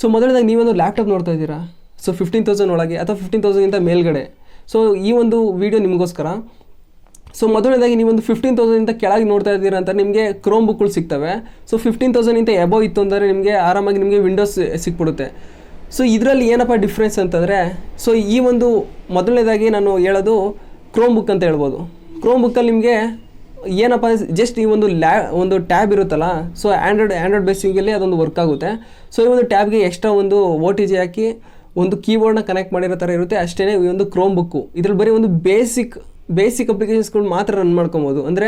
So ಮೊದಲನೇದಾಗಿ ನೀವೊಂದು laptop ನೋಡ್ತಾ ಇದ್ದೀರಾ, ಸೊ 15,000 ಒಳಗೆ ಅಥವಾ 15,000ಗಿಂತ ಮೇಲ್ಗಡೆ. ಸೊ ಈ ಒಂದು ವಿಡಿಯೋ ನಿಮಗೋಸ್ಕರ. ಸೊ ಮೊದಲನೇದಾಗಿ ನೀವೊಂದು 15,000ಗಿಂತ ಕೆಳಗೆ ನೋಡ್ತಾ ಇದ್ದೀರಾ ಅಂತ ನಿಮಗೆ ಕ್ರೋಮ್ ಬುಕ್ಗಳು ಸಿಗ್ತವೆ. ಸೊ 15,000ಗಿಂತ ಎಬೋವ್ ಇತ್ತು ಅಂದರೆ ನಿಮಗೆ ಆರಾಮಾಗಿ ನಿಮಗೆ ವಿಂಡೋಸ್ ಸಿಕ್ಬಿಡುತ್ತೆ. ಸೊ ಇದರಲ್ಲಿ ಏನಪ್ಪ ಡಿಫ್ರೆನ್ಸ್ ಅಂತಂದರೆ, ಸೊ ಈ ಒಂದು ಮೊದಲನೇದಾಗಿ ನಾನು ಹೇಳೋದು ಕ್ರೋಮ್ ಬುಕ್ ಅಂತ ಹೇಳ್ಬೋದು. ಕ್ರೋಮ್ ಬುಕ್ಕಲ್ಲಿ ನಿಮಗೆ ಏನಪ್ಪ ಜಸ್ಟ್ ಈ ಒಂದು ಟ್ಯಾಬ್ ಇರುತ್ತಲ್ಲ, ಸೊ ಆ್ಯಂಡ್ರಾಯ್ಡ್ ಬೇಸಿಕಲ್ಲಿ ಅದೊಂದು ವರ್ಕ್ ಆಗುತ್ತೆ. ಸೊ ಈ ಒಂದು ಟ್ಯಾಬ್ಗೆ ಎಕ್ಸ್ಟ್ರಾ ಒಂದು OTG ಹಾಕಿ ಒಂದು ಕೀಬೋರ್ಡ್ನ ಕನೆಕ್ಟ್ ಮಾಡಿರೋ ಥರ ಇರುತ್ತೆ. ಅಷ್ಟೇ ಈ ಒಂದು ಕ್ರೋಮ್ ಬುಕ್ಕು. ಇದ್ರಲ್ಲಿ ಬರೀ ಒಂದು ಬೇಸಿಕ್ ಅಪ್ಲಿಕೇಶನ್ಸ್ಗಳು ಮಾತ್ರ ರನ್ ಮಾಡ್ಕೊಬೋದು. ಅಂದರೆ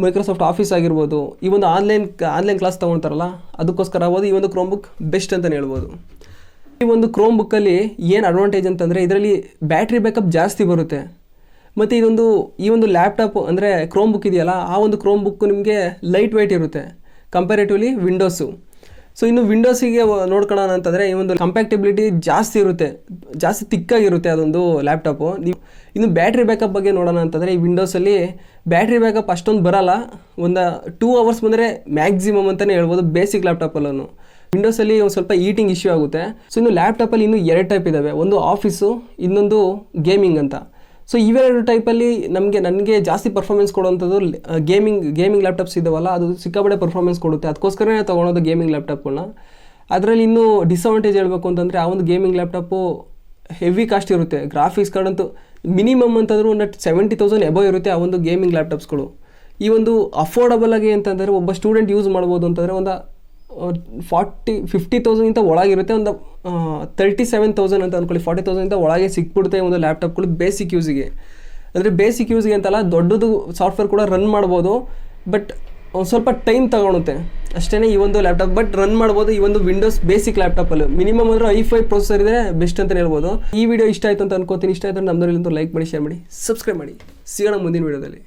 ಮೈಕ್ರೋಸಾಫ್ಟ್ ಆಫೀಸ್ ಆಗಿರ್ಬೋದು, ಈ ಒಂದು ಆನ್ಲೈನ್ ಕ್ಲಾಸ್ ತೊಗೊಳ್ತಾರಲ್ಲ ಅದಕ್ಕೋಸ್ಕರ ಆಗ್ಬೋದು ಈ ಒಂದು ಕ್ರೋಮ್ ಬುಕ್ ಬೆಸ್ಟ್ ಅಂತಲೇ ಹೇಳ್ಬೋದು. ಈ ಒಂದು ಕ್ರೋಮ್ ಬುಕ್ಕಲ್ಲಿ ಏನು ಅಡ್ವಾಂಟೇಜ್ ಅಂತಂದರೆ ಇದರಲ್ಲಿ ಬ್ಯಾಟ್ರಿ ಬ್ಯಾಕಪ್ ಜಾಸ್ತಿ ಬರುತ್ತೆ. ಮತ್ತು ಈ ಒಂದು ಲ್ಯಾಪ್ಟಾಪ್ ಅಂದರೆ ಕ್ರೋಮ್ ಬುಕ್ ಇದೆಯಲ್ಲ, ಆ ಒಂದು ಕ್ರೋಮ್ ಬುಕ್ಕು ನಿಮಗೆ ಲೈಟ್ ವೆಯ್ಟ್ ಇರುತ್ತೆ ಕಂಪ್ಯಾರಿಟಿವ್ಲಿ ವಿಂಡೋಸು. ಸೊ ಇನ್ನು ವಿಂಡೋಸಿಗೆ ನೋಡ್ಕೊಳ್ಳೋಣ ಅಂತಂದರೆ ಈ ಒಂದು ಕಂಪ್ಯಾಕ್ಟಿಬಿಲಿಟಿ ಜಾಸ್ತಿ ಇರುತ್ತೆ, ಜಾಸ್ತಿ ತಿಕ್ಕಾಗಿರುತ್ತೆ ಅದೊಂದು ಲ್ಯಾಪ್ಟಾಪು. ಇನ್ನು ಬ್ಯಾಟ್ರಿ ಬ್ಯಾಕಪ್ ಬಗ್ಗೆ ನೋಡೋಣ ಅಂತಂದರೆ ಈ ವಿಂಡೋಸಲ್ಲಿ ಬ್ಯಾಟ್ರಿ ಬ್ಯಾಕಪ್ ಅಷ್ಟೊಂದು ಬರೋಲ್ಲ. ಒಂದು 2 ಅವರ್ಸ್ ಬಂದರೆ ಮ್ಯಾಕ್ಸಿಮಮ್ ಅಂತಲೇ ಹೇಳ್ಬೋದು ಬೇಸಿಕ್ ಲ್ಯಾಪ್ಟಾಪಲ್ಲೂ. ವಿಂಡೋಸಲ್ಲಿ ಒಂದು ಸ್ವಲ್ಪ ಈಟಿಂಗ್ ಇಶ್ಯೂ ಆಗುತ್ತೆ. ಸೊ ಇನ್ನು ಲ್ಯಾಪ್ಟಾಪಲ್ಲಿ ಇನ್ನೂ 2 ಟೈಪ್ ಇದ್ದಾವೆ, ಒಂದು ಆಫೀಸು, ಇನ್ನೊಂದು ಗೇಮಿಂಗ್ ಅಂತ. ಸೊ ಇವೆರಡು ಟೈಪಲ್ಲಿ ನನಗೆ ಜಾಸ್ತಿ ಪರ್ಫಾರ್ಮೆನ್ಸ್ ಕೊಡುವಂಥದ್ದು ಗೇಮಿಂಗ್ ಲ್ಯಾಪ್ಟಾಪ್ಸ್ ಇದ್ದಾವಲ್ಲ, ಅದು ಸಿಕ್ಕಾಪಟ್ಟೆ ಪರ್ಫಾರ್ಮೆನ್ಸ್ ಕೊಡುತ್ತೆ. ಅದಕ್ಕೋಸ್ಕರನೇ ತೊಗೊಳೋದು ಗೇಮಿಂಗ್ ಲ್ಯಾಪ್ಟಾಪ್ಗಳನ್ನ. ಅದರಲ್ಲಿ ಇನ್ನೂ ಡಿಸಅಡ್ವಾಂಟೇಜ್ ಹೇಳಬೇಕು ಅಂತಂದರೆ ಆ ಒಂದು ಗೇಮಿಂಗ್ ಲ್ಯಾಪ್ಟಾಪು ಹೆವಿ ಕಾಸ್ಟ್ ಇರುತ್ತೆ. ಗ್ರಾಫಿಕ್ಸ್ ಕಾರ್ಡ್ ಅಂತೂ ಮಿನಿಮಮ್ ಅಂತಂದರೂ ಒಂದು 70,000 ಎಬೋವ್ ಇರುತ್ತೆ ಆ ಒಂದು ಗೇಮಿಂಗ್ ಲ್ಯಾಪ್ಟಾಪ್ಸ್ಗಳು. ಈ ಒಂದು ಅಫೋರ್ಡಬಲ್ ಆಗಿ ಅಂತಂದರೆ ಒಬ್ಬ ಸ್ಟೂಡೆಂಟ್ ಯೂಸ್ ಮಾಡ್ಬೋದು ಅಂತಂದರೆ ಒಂದು 50,000ಗಿಂತ ಒಳಗಿರುತ್ತೆ. ಒಂದು 37,000 ಅಂತ ಅಂದ್ಕೊಳ್ಳಿ, 40,000ಗಿಂತ ಒಳಗೆ ಸಿಕ್ಬಿಡುತ್ತೆ ಒಂದು ಲ್ಯಾಪ್ಟಾಪ್ಗಳು ಬೇಸಿಕ್ ಯೂಸಿಗೆ. ಅಂದರೆ ಬೇಸಿಕ್ ಯೂಸ್ಗೆ ಅಂತಲ್ಲ, ದೊಡ್ಡದು ಸಾಫ್ಟ್ವೇರ್ ಕೂಡ ರನ್ ಮಾಡ್ಬೋದು, ಬಟ್ ಒಂದು ಸ್ವಲ್ಪ ಟೈಮ್ ತಗೊಳುತ್ತೆ ಅಷ್ಟೇ ಈ ಒಂದು ಲ್ಯಾಪ್ಟಾಪ್. ಬಟ್ ರನ್ ಮಾಡ್ಬೋದು ಈ ಒಂದು ವಿಂಡೋಸ್ ಬೇಸಿಕ್ ಲ್ಯಾಪ್ಟಾಪಲ್ಲಿ. ಮಿನಿಮಮ್ ಅಂದರೆ i5 ಪ್ರೊಸೆಸರ್ ಇದೆ, ಬೆಸ್ಟ್ ಅಂತಲೇ ಹೇಳ್ಬೋದು. ಈ ವಿಡಿಯೋ ಇಷ್ಟ ಆಯಿತು ಅಂತ ಅನ್ಕೋತೀನಿ. ಇಷ್ಟ ಆಯಿತು ನಮ್ಮದ್ರಲ್ಲಿ ಲೈಕ್ ಮಾಡಿ, ಶೇರ್ ಮಾಡಿ, ಸಬ್ಸ್ಕ್ರೈಬ್ ಮಾಡಿ. ಸಿಗೋಣ ಮುಂದಿನ ವಿಡಿಯೋದಲ್ಲಿ.